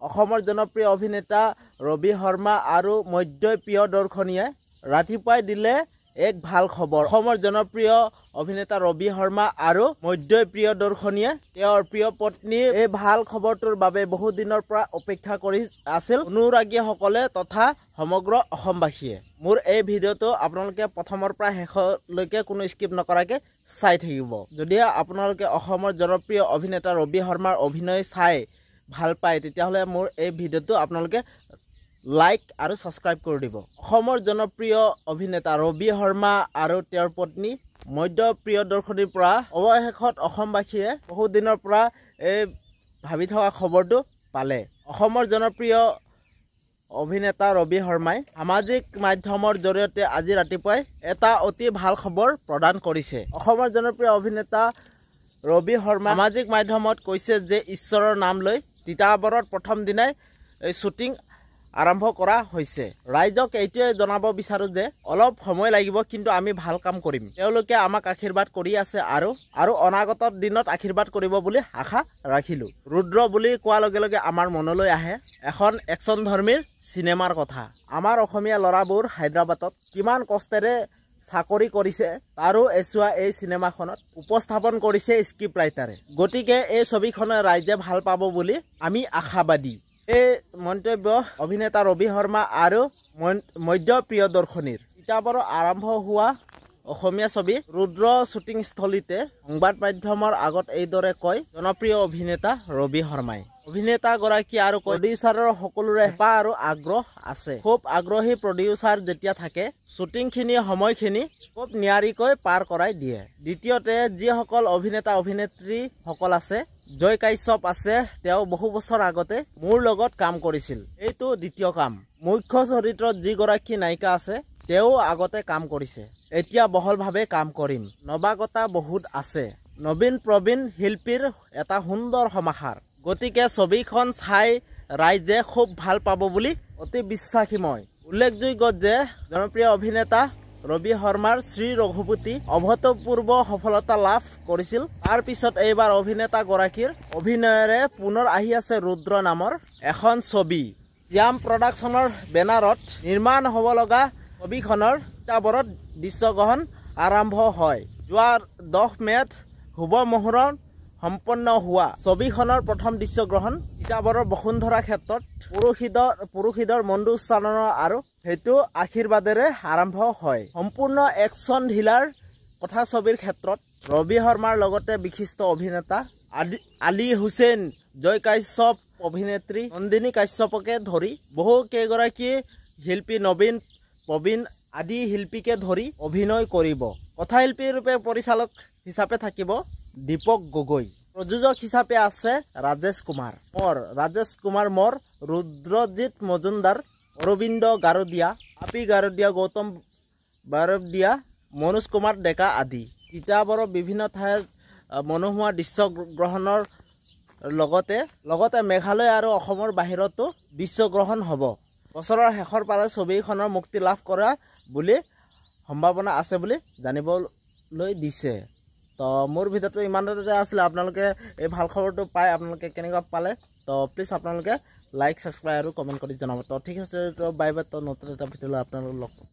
অসমৰ জনপ্ৰিয় অভিনেতা ৰবি শৰ্মা আৰু মধ্য প্ৰিয়দৰ্শনীয়ে ৰাতিপুৱাই দিলে এক ভাল খবৰ। অসমৰ জনপ্ৰিয় অভিনেতা ৰবি শৰ্মা আৰু মধ্য প্ৰিয়দৰ্শনীয়ে তেওঁৰ প্ৰিয় পত্নীৰ এই ভাল খবৰটোৰ বাবে বহু দিনৰ পৰা অপেক্ষা কৰি আছিল অনুৰাগীসকলে তথা সমগ্ৰ অসমবাসীয়ে। মোৰ এই ভিডিঅ'টো আপোনালোকে প্ৰথমৰ পৰা শেষলৈকে কোনো স্কিপ নকৰাকৈ চাই থাকিব। যদিহে আপোনালোকে অসমৰ জনপ্ৰিয় অভিনেতা ৰবি শৰ্মাৰ অভিনয় চাই ভাল পায় তেতিয়াহ'লে মোৰ এই ভিডিঅ'টো আপোনালোকে লাইক আৰু ছাবস্ক্ৰাইব কৰি দিব। অসমৰ জনপ্ৰিয় অভিনেতা ৰবি শৰ্মা আৰু তেওঁৰ পত্নী মধ্য প্ৰিয়দৰ্শনীৰ পৰা অৱশেষত অসমবাসীয়ে বহু দিনৰ পৰা এই ভাবি থকা খবৰটো পালে। অসমৰ জনপ্ৰিয় অভিনেতা ৰবি শৰ্মাই সামাজিক মাধ্যমৰ জৰিয়তে আজি ৰাতিপুৱাই এটা অতি ভাল খবৰ প্ৰদান কৰিছে। অসমৰ জনপ্ৰিয় অভিনেতা ৰবি শৰ্মা সামাজিক মাধ্যমত কৈছে যে ঈশ্বৰৰ নাম লৈ তিতাবৰত প্ৰথম দিনাই এই শ্বুটিং আৰম্ভ কৰা হৈছে। ৰাইজক এইটোৱে জনাব বিচাৰোঁ যে অলপ সময় লাগিব, কিন্তু আমি ভাল কাম কৰিম। তেওঁলোকে আমাক আশীৰ্বাদ কৰি আছে আৰু অনাগত দিনত আশীৰ্বাদ কৰিব বুলি আশা ৰাখিলোঁ। ৰুদ্ৰ বুলি কোৱাৰ লগে লগে আমাৰ মনলৈ আহে এখন একশ্যন ধৰ্মীৰ চিনেমাৰ কথা। আমাৰ অসমীয়া ল'ৰাবোৰ হায়দৰাবাদত কিমান কষ্টেৰে চাকৰি কৰিছে তাৰো এচুৱা এই চিনেমাখনত উপস্থাপন কৰিছে স্ক্ৰিপ্ট ৰাইটাৰে। গতিকে এই ছবিখনে ৰাইজে ভাল পাব বুলি আমি আশাবাদী। এই মন্তব্য অভিনেতা ৰবি শৰ্মা আৰু মধ্য প্ৰিয়দৰ্শনীৰ। তিতাবৰত আৰম্ভ হোৱা অসমীয়া ছবি ৰুদ্ৰ শ্বুটিং স্থলীতে সংবাদ মাধ্যমৰ আগত এইদৰে কয় জনপ্ৰিয় অভিনেতা ৰবি শৰ্মাই। অভিনেতাগৰাকী আৰু প্ৰডিউচাৰৰ সকলোৰে হেঁপাহ আৰু আগ্ৰহ আছে। খুব আগ্ৰহী প্ৰডিউচাৰ যেতিয়া থাকে শ্বুটিংখিনি সময়খিনি খুব নিয়াৰিকৈ পাৰ কৰাই দিয়ে। দ্বিতীয়তে যিসকল অভিনেতা অভিনেত্ৰীসকল আছে, জয় কাশ্যপ আছে, তেওঁ বহু বছৰ আগতে মোৰ লগত কাম কৰিছিল। এইটো দ্বিতীয় কাম। মুখ্য চৰিত্ৰত যিগৰাকী নায়িকা আছে তেওঁ আগতে কাম কৰিছে। এতিয়া বহলভাৱে কাম কৰিম। নৱাগতা বহুত আছে। নবীন প্ৰবীণ শিল্পীৰ এটা সুন্দৰ সমাহাৰ। গতিকে ছবিখন চাই ৰাইজে খুব ভাল পাব বুলি অতি বিশ্বাসী মই। উল্লেখযোগ্য যে জনপ্ৰিয় অভিনেতা ৰবি শৰ্মাৰ শ্ৰী ৰঘুপতি অভূতপূৰ্ব সফলতা লাভ কৰিছিল। তাৰ পিছত এইবাৰ অভিনেতাগৰাকীৰ অভিনয়েৰে পুনৰ আহি আছে ৰুদ্ৰ নামৰ এখন ছবি। শ্যাম প্ৰডাকশ্যনৰ বেনাৰত নিৰ্মাণ হ'ব লগা ছবিখনৰ তিতাবৰত দৃশ্যগ্ৰহণ আৰম্ভ হয়। যোৱা 10 মে'ত শুভ মুহূৰ্তত সম্পন্ন হোৱা ছবিখনৰ প্ৰথম দৃশ্যগ্ৰহণ তিতাবৰৰ বসুন্ধৰা ক্ষেত্ৰত পুৰোহিতৰ মণ্ডু উচ্চাৰণৰ আৰু সেইটো আশীৰ্বাদেৰে আৰম্ভ হয়। সম্পূৰ্ণ একশ্যন ঢিলাৰ কথা ছবিৰ ক্ষেত্ৰত ৰবি শৰ্মাৰ লগতে বিশিষ্ট অভিনেতা আলী হুছেইন, জয় কাশ্যপ, অভিনেত্ৰী নন্দিনী কাশ্যপকে ধৰি বহু কেইগৰাকী শিল্পী, নবীন প্ৰবীণ আদি শিল্পীকে ধৰি অভিনয় কৰিব। কথাশিল্পী ৰূপে পৰিচালক হিচাপে থাকিব দীপক গগৈ। প্ৰযোজক হিচাপে আছে ৰাজেশ কুমাৰ মৰ, ৰুদ্ৰজিৎ মজুমদাৰ, অৰবিন্দ গাৰোদিয়া, আপি গাৰোদিয়া, গৌতম বাৰবদিয়া, মনোজ কুমাৰ ডেকা আদি। তিতাবৰৰ বিভিন্ন ঠাইত মনোমোহা দৃশ্যগ্ৰহণৰ লগতে মেঘালয় আৰু অসমৰ বাহিৰতো দৃশ্যগ্ৰহণ হ'ব। বছৰৰ শেষৰ ফালে ছবিখনৰ মুক্তি লাভ কৰা বুলি সম্ভাৱনা আছে বুলি জানিবলৈ দিছে। তো মোৰ ভিডিঅ'টো ইমানতে আছিলে। আপোনালোকে এই ভাল খবৰটো পাই আপোনালোকে কেনেকুৱা পালে তো প্লিজ আপোনালোকে লাইক, ছাবস্ক্ৰাইব আৰু কমেণ্ট কৰি জনাব। তো ঠিক আছে, বাই বাই। তো নতুন এটা ভিডিঅ'লৈ আপোনালোকক লগ পাম।